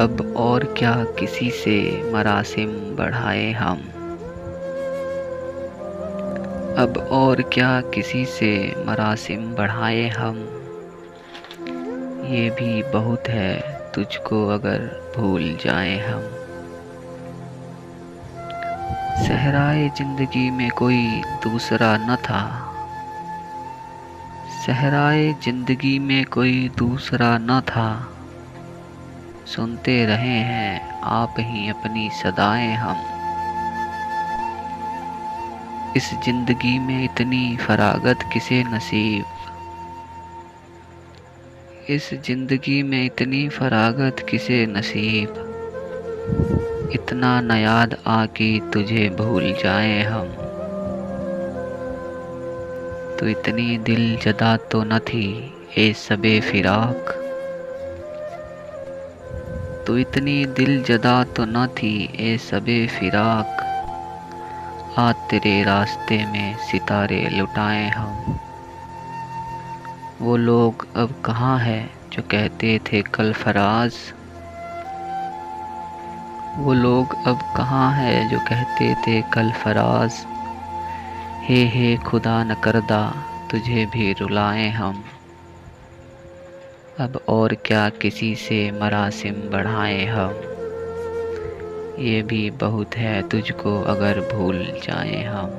अब और क्या किसी से मरासिम बढ़ाए हम। अब और क्या किसी से मरासिम बढ़ाए हम। ये भी बहुत है तुझको अगर भूल जाएं हम। सहराए जिंदगी में कोई दूसरा न था। सहराए जिंदगी में कोई दूसरा न था। सुनते रहे हैं आप ही अपनी सदाएं हम। इस जिंदगी में इतनी फरागत किसे नसीब। इस जिंदगी में इतनी फरागत किसे नसीब। इतना न याद आके तुझे भूल जाएं हम। तो इतनी दिल जदा तो न थी ए सबे फिराक। तो इतनी दिल जदा तो न थी ए सबे फिराक। आज तेरे रास्ते में सितारे लुटाएं हम। वो लोग अब कहाँ है जो कहते थे कल फराज। वो लोग अब कहाँ है जो कहते थे कल फराज। हे खुदा न करदा तुझे भी रुलाएं हम। अब और क्या किसी से मरासिम बढ़ाएं हम। ये भी बहुत है तुझको अगर भूल जाएं हम।